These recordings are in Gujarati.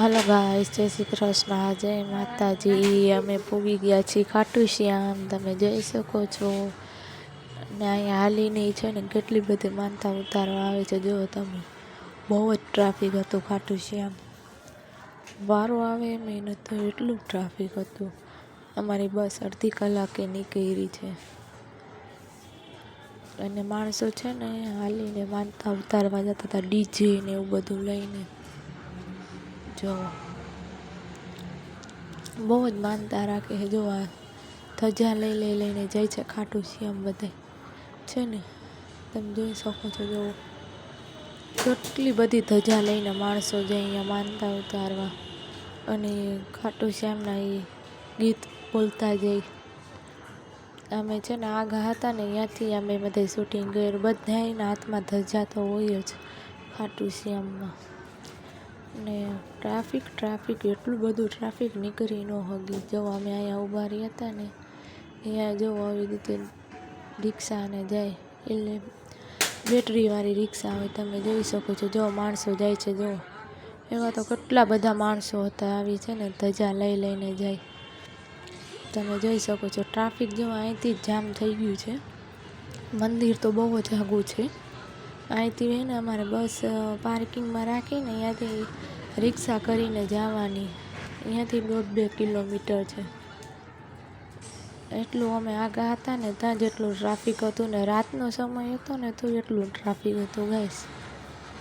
હલો ગાઈસ, જય શ્રી કૃષ્ણ, જય માતાજી. અમે પૂગી ગયા છીએ ખાટુ શ્યામ, તમે જોઈ શકો છો. ને અહીંયા હાલીની છે ને કેટલી બધી માનતા ઉતારવા આવે છે. જો તમે, બહુ જ ટ્રાફિક હતું ખાટુ શ્યામ. વારો આવે એમ નહોતું, એટલું ટ્રાફિક હતું. અમારી બસ અડધી કલાકે નીકળી છે અને માણસો છે ને હાલીને માનતા ઉતારવા જતા હતા, ડીજે ને એવું બધું લઈને. જો બહુ જ માનતા રાખે છે. જો આ ધજા લઈને જાય છે ખાટુ શ્યામ બધે છે ને, તમે જોઈ શકો છો. જો કેટલી બધી ધજા લઈને માણસો જાય અહીંયા માનતા ઉતારવા, અને ખાટુ શ્યામના એ ગીત બોલતા જાય. અમે છે ને આગા હતા ને, ત્યાંથી અમે બધે શૂટિંગ કર્યું. બધાના હાથમાં ધજા તો હોય જ ખાટુ શ્યામમાં. ને ટ્રાફિક એટલું બધું ટ્રાફિક નીકળી ન હગી. જો અમે અહીંયા ઊભા રહ્યા હતા ને, અહીંયા જો આવી રીતે રિક્ષાને જાય, એટલે બેટરીવાળી રિક્ષા હોય, તમે જોઈ શકો છો. જો માણસો જાય છે, જો એવા તો કેટલા બધા માણસો હતા. આવી છે ને ધજા લઈને જાય, તમે જોઈ શકો છો. ટ્રાફિક જો અહીંથી જ જામ થઈ ગયું છે. મંદિર તો બહુ જ આગું છે. અહીંથી હે ને અમારે બસ પાર્કિંગમાં રાખીને અહીંયાથી રિક્ષા કરીને જવાની. અહીંયાથી 1.5-2 કિલોમીટર છે. એટલું અમે આગા હતા ને ત્યાં જેટલું ટ્રાફિક હતું ને, રાતનો સમય હતો ને તો એટલું ટ્રાફિક હતું ગાઈસ.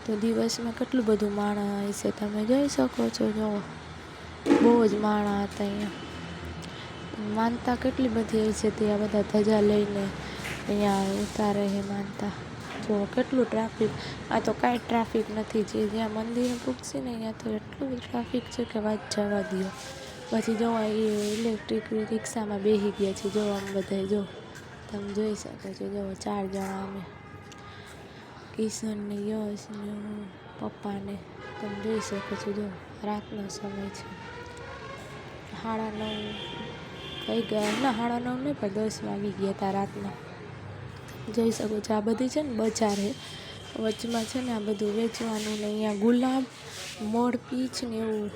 તો દિવસમાં કેટલું બધું માણસ હશે, તમે જોઈ શકો છો. જો બહુ જ માણસ હતા અહીંયા. માનતા કેટલી બધી હશે, ત્યાં બધા ધજા લઈને અહીંયા ઉતારે છે માનતા. જો કેટલું ટ્રાફિક. આ તો કાંઈ ટ્રાફિક નથી. જ્યાં મંદિરે પૂગશે ને અહીંયા તો એટલું બધું ટ્રાફિક છે કે વાત જવા દો. પછી જો એ ઇલેક્ટ્રિક રિક્ષામાં બેસી ગયા છે. જો આમ બધા, જો તમે જોઈ શકો છો. જો 4 જણા અમે, કિશન ને યશ ને હું, પપ્પાને, તમે જોઈ શકો છો. જો રાતનો સમય છે, 9:30 થઈ ગયા. ના, 9:30 નહીં, પણ 10 વાગી ગયા હતા રાતના. જોઈ શકો છો. આ બધી છે ને બજાર છે, વચમાં છે ને આ બધું વેચવાનું. ને અહીંયા ગુલાબ, મોર પીંછ ને એવું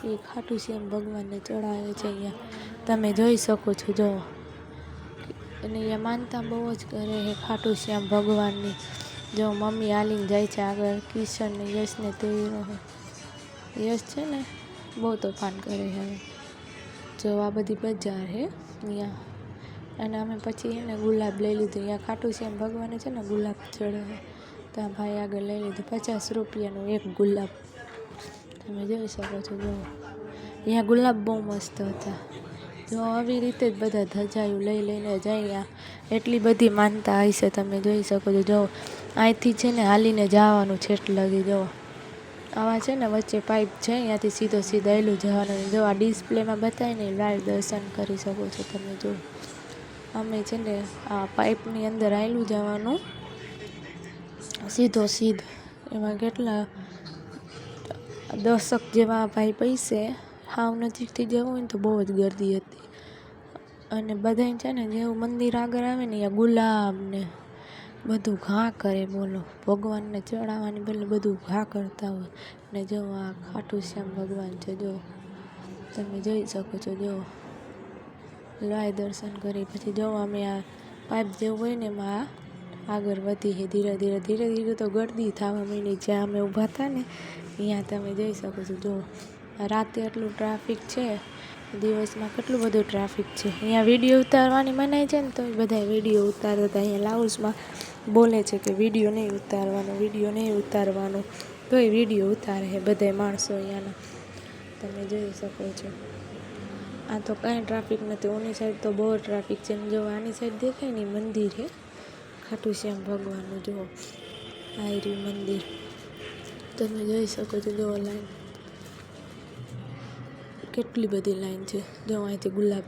એ ખાટુ શ્યામ ભગવાનને ચડાવે છે અહીંયા, તમે જોઈ શકો છો. જો અને અહીંયા માનતા બહુ જ કરે છે ખાટુ શ્યામ ભગવાનની. જો મમ્મી હાલીને જાય છે આગળ, કિશન ને યશને તેડ્યો છે. યશ છે ને બહુ તોફાન કરે છે હવે. જો આ બધી બજાર છે અહીંયા. અને અમે પછી એને ગુલાબ લઈ લીધું. અહીંયા ખાટુ શ્યામ ભગવાને છે ને ગુલાબ ચડાવે, ત્યાં ભાઈ આગળ લઈ લીધું. 50 રૂપિયાનું એક ગુલાબ, તમે જોઈ શકો છો. જો અહીંયા ગુલાબ બહુ મસ્ત હતા. જો આવી રીતે જ બધા ધજાયું લઈને જાય. એટલી બધી માનતા હશે, તમે જોઈ શકો છો. જો અહીંથી છે ને હાલીને જવાનું છે લગી. જો આવા છે ને વચ્ચે પાઇપ છે, અહીંયાથી સીધો એલું જવાનું. જો આ ડિસ્પ્લેમાં બતાવીને લાઈવ દર્શન કરી શકો છો તમે. જો અમે છે ને આ પાઇપની અંદર આવેલું જવાનું સીધો. એમાં કેટલા 10 જેવા ભાઈ પૈસે. હાવ નજીકથી જવું હોય ને તો બહુ જ ગર્દી હતી. અને બધાને છે ને જેવું મંદિર આગળ આવે ને અહીંયા ગુલાબ ને બધું ઘા કરે. બોલો, ભગવાનને ચડાવવાની બદલે બધું ઘા કરતા હોય. ને જો આ ખાટુ શ્યામ ભગવાન છે, જો તમે જોઈ શકો છો. જો લાય દર્શન કરી પછી જો અમે આ પાઇપ જેવું હોય ને એમાં આગળ વધી. ધીરે તો ગર્દી થવા માંડી. જ્યાં અમે ઊભા હતા ને અહીંયા તમે જોઈ શકો છો. જો રાતે એટલું ટ્રાફિક છે, દિવસમાં કેટલું બધું ટ્રાફિક છે. અહીંયા વિડીયો ઉતારવાની મનાઈ છે ને તો બધા વિડીયો ઉતારતા હતા. અહીંયા લાઉડમાં બોલે છે કે વિડીયો નહીં ઉતારવાનો, તો એ વિડીયો ઉતારે છે બધા માણસો અહીંયાના, તમે જોઈ શકો છો. આ તો કાંઈ ટ્રાફિક નથી. ઓની સાઈડ તો બહુ ટ્રાફિક છે. જો આની સાઈડ દેખાય ને મંદિર છે ખાટુ શ્યામ ભગવાનનું. જો આ રહ્યું મંદિર, તમે જોઈ શકો છો. જો લાઈન કેટલી બધી લાઈન છે. જો અહીંથી ગુલાબ